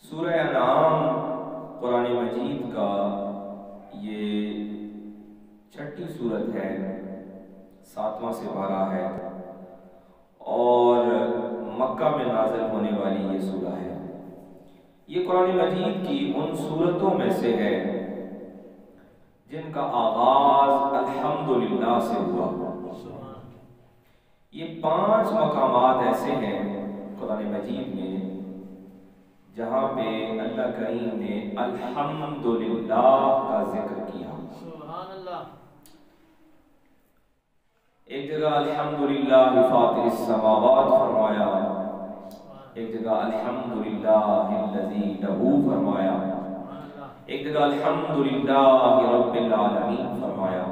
سورہ انعام قرآن مجید کا یہ چھٹی سورت ہے، 7واں سپارہ ہے اور مکہ میں نازل ہونے والی یہ سورہ ہے۔ یہ قرآن مجید کی ان سورتوں میں سے ہے جن کا آغاز الحمدللہ سے ہوا۔ یہ 5 مقامات ایسے ہیں قرآن مجید میں جہاں پہ اللہ کریم نے الحمدللہ کا ذکر کیا۔ سبحان اللہ۔ ایک جگہ الحمدللہ فاطر السماوات فرمایا، ایک جگہ الحمدللہ الذی لہ فرمایا، ایک جگہ الحمدللہ رب العالمین فرمایا۔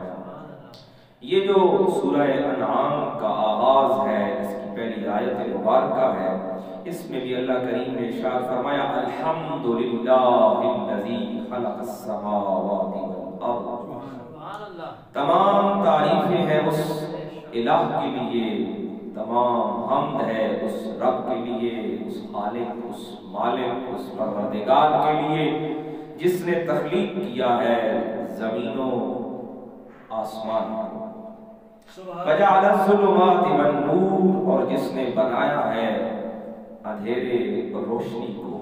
یہ جو سورہ انعام کا آغاز ہے، اس کی پہلی آیت مبارکہ ہے، اس میں بھی اللہ کریم نے ارشاد فرمایا الحمدللہ الذی خلق السماوات والارض۔ تمام تعریفیں ہیں اس الہ کے لیے، تمام حمد ہے اس رب کے لیے، اس خالق، اس مالک، اس پروردگار کے لیے جس نے تخلیق کیا ہے زمین و آسمان کو، وجعل الظلمات والنور، اور جس نے بنایا ہے اندھیرے اور روشنی کو،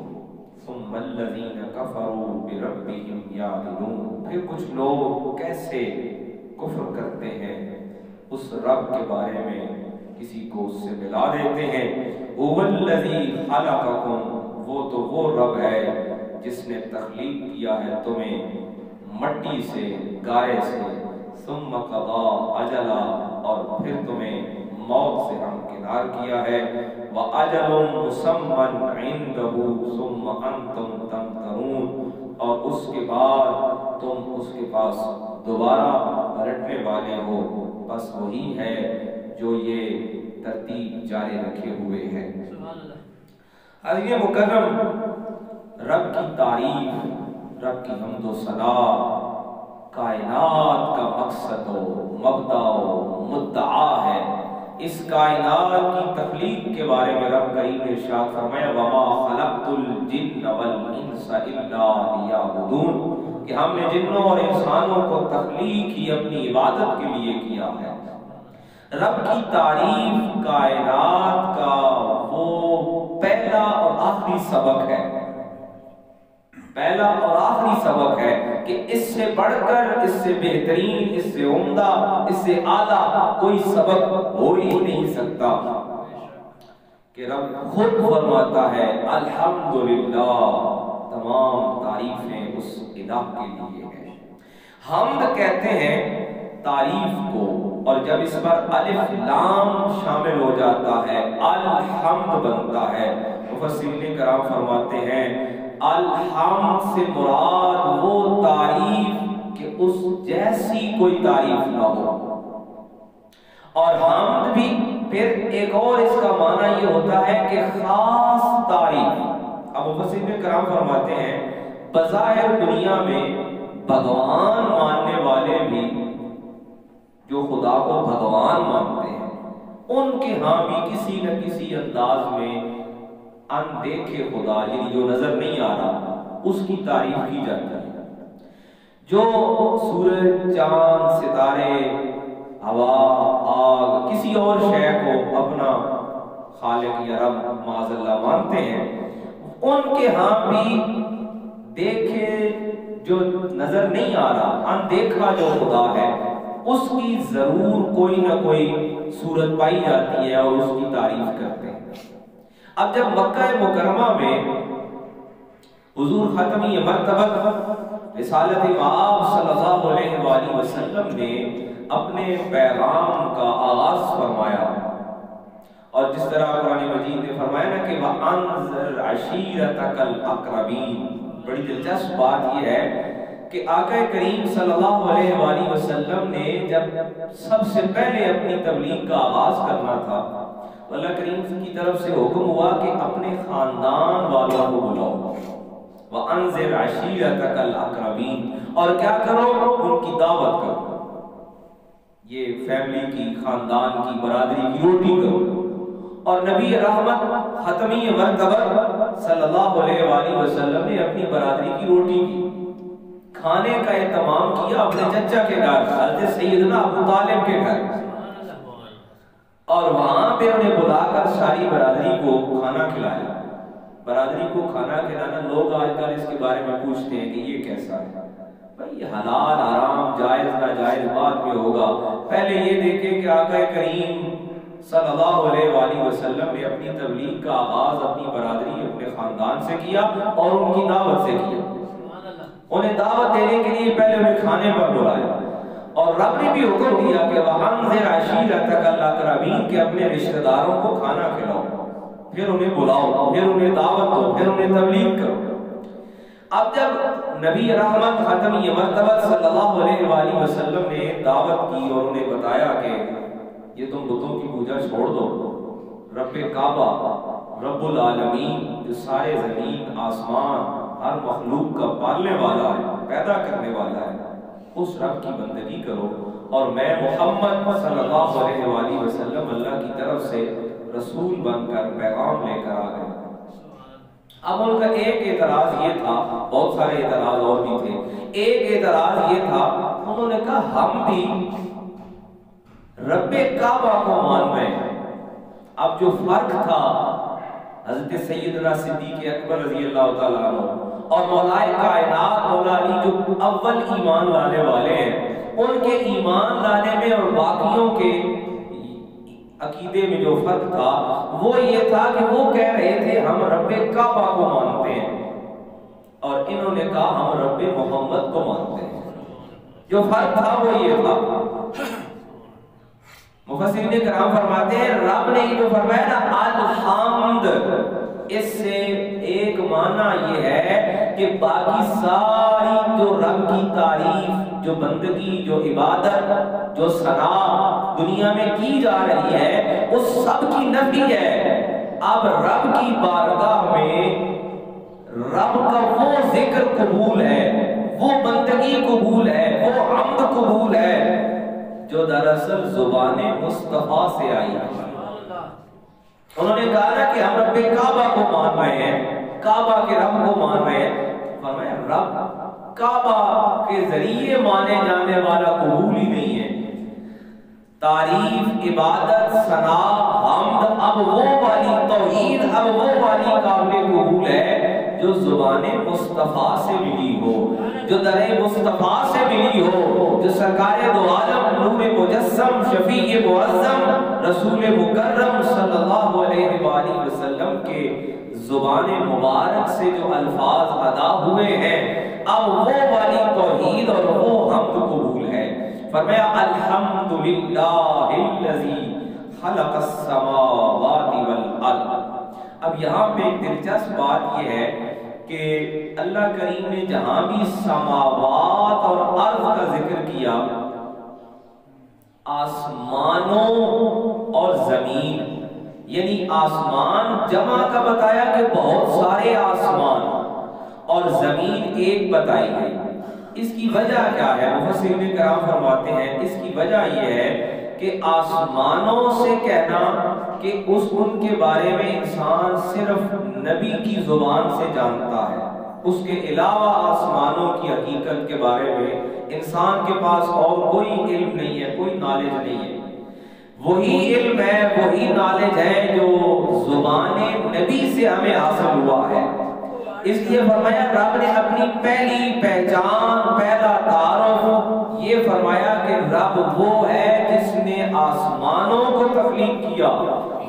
ثم الذین کفروا بربہم یعدلون، پھر کچھ لوگ کیسے کفر کرتے ہیں اس رب کے بارے میں، کسی کو اس سے ملا دیتے ہیں۔ هو الذی خلقکم، وہ تو وہ رب ہے جس نے تخلیق کیا ہے تمہیں مٹی سے، گارے سے، ثم قضا اجلا، اور پھر تمہیں موت سے ہمکنار کیا ہے، وَأَجَلٌ مُّسَمًّى عِندَهُ ثُمَّ أَنتُمْ تَمْتَرُونَ، اور اس کے بعد تم اس کے پاس دوبارہ پلٹنے والے ہو، بس وہی ہے جو یہ ترتیب جاری رکھے ہوئے ہے۔ حضرت مکرم، رب کی تعریف، رب کی حمد و ثنا کائنات کا مقصد و مبدأ و مدعا ہے۔ اس کائنات کی تخلیق کے بارے میں رب کریم نے ارشاد فرمایا وَمَا خَلَقْتُ الْجِنَّ وَالْإِنسَ إِلَّا لِيَعْبُدُونَ، کہ ہم نے جنوں اور انسانوں کو تخلیق ہی اپنی عبادت کے لیے کیا ہے۔ رب کی تعریف کائنات کا وہ پہلا اور آخری سبق ہے، پہلا اور آخری سبق ہے کہ اس سے بڑھ کر، اس سے بہترین، اس سے عمدہ، اس سے اعلیٰ کوئی سبق ہو ہی نہیں سکتا کہ رب خود فرماتا ہے الحمدللہ، تمام تعریفیں اس الہ کے لیے ہیں۔ حمد کہتے ہیں تعریف کو، اور جب اس پر الف لام شامل ہو جاتا ہے الحمد بنتا ہے۔ مفسرین کرام فرماتے ہیں الحمد سے مراد وہ تعریف کہ اس جیسی کوئی تعریف نہ ہو، اور حمد بھی پھر ایک اور اس کا معنی یہ ہوتا ہے کہ خاص تعریف۔ اب مفسرین کرام فرماتے ہیں بظاہر دنیا میں بھگوان ماننے والے بھی، جو خدا کو بھگوان مانتے ہیں، ان کے ہاں بھی کسی نہ کسی انداز میں اندیکھے خدا، یعنی جو نظر نہیں آ رہا، اس کی تعریف کی جاتی ہے۔ جو سورج، چاند، ستارے، ہوا، آگ، کسی اور شے کو اپنا خالق یا رب معاذ اللہ مانتے ہیں، ان کے ہاں بھی دیکھے جو نظر نہیں آ رہا، اندیکھا جو خدا ہے، اس کی ضرور کوئی نہ کوئی صورت پائی جاتی ہے اور اس کی تعریف کرتے ہیں۔ اب جب مکہ مکرمہ میں حضور ختمی مرتبہ رسالت مآب صلی اللہ علیہ وآلہ وسلم نے اپنے پیغام کا آغاز فرمایا، اور جس طرح قرآن مجید نے فرمایا نا کہ وَأَنذِرْ عَشِيرَتَكَ الْأَقْرَبِينَ، بڑی دلچسپ بات یہ ہے کہ آقا کریم صلی اللہ علیہ وآلہ وسلم نے جب سب سے پہلے اپنی تبلیغ کا آغاز کرنا تھا، اللہ کریم کی طرف سے حکم ہوا کہ اپنے خاندان والوں کو بلاؤ، وَأَنذِرْ عَشِيرَتَكَ الْأَقْرَبِينَ، اور کیا کرو، ان کی دعوت کرو، یہ فیملی کی، خاندان کی، برادری کی روٹی کرو۔ اور نبی رحمت ختمی مرتبہ صلی اللہ علیہ وآلہ وسلم نے اپنی برادری کی روٹی کی، کھانے کا اہتمام کیا اپنے چچا کے گھر، حضرت سیدنا ابو طالب کے گھر، اور وہاں پہ انہیں بلا کر ساری برادری کو کھانا کھلایا۔ برادری کو کھانا کھلانا، لوگ آج کل اس کے بارے میں پوچھتے ہیں کہ یہ کیسا ہے؟ بھائی حلال حرام جائز ناجائز بعد میں ہوگا، پہلے یہ دیکھیں کہ آقا کریم صلی اللہ علیہ وآلہ وسلم نے اپنی تبلیغ کا آغاز اپنی برادری اپنے خاندان سے کیا اور ان کی دعوت سے کیا۔ انہیں دعوت دینے کے لیے پہلے انہیں کھانے پر بلایا، اور رب نے بھی حکم دیا کہ وَأَنذِرْ عَشِيرَتَكَ الْأَقْرَبِينَ کہ اپنے رشتہ داروں کو کھانا کھلاؤ، پھر انہیں بلاؤ، پھر انہیں دعوت دو، پھر انہیں تبلیغ کرو۔ اب جب نبی رحمت ختم مرتبہ صلی اللہ علیہ وآلہ وسلم نے دعوت کی اور انہیں بتایا کہ یہ تم بتوں کی پوجا چھوڑ دو، رب کعبہ رب العالمین جو سارے زمین آسمان ہر مخلوق کا پالنے والا ہے، پیدا کرنے والا ہے، اس رب کی بندگی کرو، اور میں محمد صلی اللہ علیہ وآلہ وسلم اللہ کی طرف سے رسول بن کر پیغام لے کر آ گئے۔ اب ان کا ایک اعتراض یہ تھا، بہت سارے اعتراض اور بھی تھے، ایک اعتراض یہ تھا، انہوں نے کہا ہم بھی رب کعبہ کو مان رہے ہیں۔ اب جو فرق تھا حضرت سیدنا صدیق اکبر رضی اللہ تعالیٰ عنہ اور مولا کائنات مولا علی جو اول ایمان لانے والے ہیں، ان کے ایمان لانے میں اور باقیوں کے عقیدے میں جو فرق تھا وہ یہ تھا کہ وہ کہہ رہے تھے ہم رب کعبہ کو مانتے ہیں، اور انہوں نے کہا ہم رب محمد کو مانتے ہیں۔ جو فرق تھا وہ یہ تھا۔ مفسرین کرام فرماتے ہیں رب نے جو فرمایا نا الحمد، اس سے ایک معنی یہ ہے کہ باقی ساری جو رب کی تعریف، جو بندگی، جو عبادت، جو ثنا دنیا میں کی جا رہی ہے اس سب کی نفی ہے۔ اب رب کی بارگاہ میں رب کا وہ ذکر قبول ہے، وہ بندگی قبول ہے، وہ حمد قبول ہے جو دراصل زبان مصطفیٰ سے آئی ہے۔ انہوں نے کہا نا کہ ہم رب کعبہ کو مان رہے ہیں، کعبہ کے رب کو مان رہے ہیں، فرمایا رب کعبہ کے ذریعے مانے جانے والا قبول ہی نہیں ہے۔ تعریف، عبادت، ثنا، حمد اب وہ والی توحید، اب وہ والی قابل قبول ہے جو زبان مصطفیٰ سے ملی ہو، جو در مصطفیٰ سے ملی ہو، جو سرکار دو عالم نور مجسم شفیع معظم رسول مکرم صلی اللہ علیہ وآلہ وسلم کے زبان مبارک سے جو الفاظ ادا ہوئے ہیں، اب وہ والی توحید اور وہ حمد قبول ہے۔ فرمایا الحمدللہ الذی خلق السماوات والارض۔ اب یہاں پہ ایک دلچسپ بات یہ ہے کہ اللہ کریم نے جہاں بھی سماوات اور ارض کا ذکر کیا، آسمانوں اور زمین، یعنی آسمان جمع کا بتایا کہ بہت سارے آسمان، اور زمین ایک بتائی گئی۔ اس کی وجہ کیا ہے؟ مفسرین کرام فرماتے ہیں اس کی وجہ یہ ہے کہ آسمانوں سے کہنا کہ ان کے بارے میں انسان صرف نبی کی زبان سے جانتا ہے، اس کے علاوہ آسمانوں کی حقیقت کے بارے میں انسان کے پاس اور کوئی علم نہیں ہے، کوئی نالج نہیں ہے۔ وہی علم ہے، وہی نالج ہے جو زبان نبی سے ہمیں حاصل ہوا ہے۔ اس لیے فرمایا رب نے اپنی پہلی پہچان، پہلا تعارف یہ فرمایا کہ رب وہ ہے جس نے آسمانوں کو تخلیق کیا،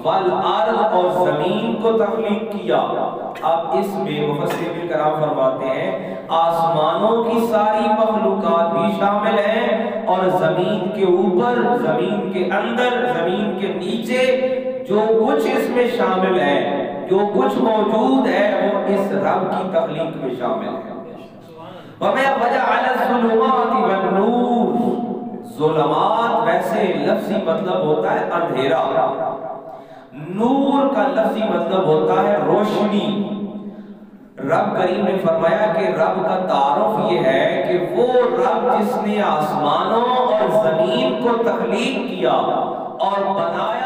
والارض اور زمین کو تخلیق کیا۔ اب اس میں مفسرین کرام فرماتے ہیں آسمانوں کی ساری مخلوقات بھی شامل ہیں، اور زمین کے اوپر، زمین کے اندر، زمین کے نیچے جو کچھ اس میں شامل ہے، جو کچھ موجود ہے وہ اس رب کی تخلیق میں شامل ہے۔ وَمَا وَجَعَلَ الظُّلُمَاتِ وَالنُّورِ، ظلمات ویسے لفظی مطلب ہوتا ہے اندھیرا، نور کا لفظی مطلب ہوتا ہے روشنی۔ رب کریم نے فرمایا کہ رب کا تعارف یہ ہے کہ وہ رب جس نے آسمانوں اور زمین کو تخلیق کیا اور بنایا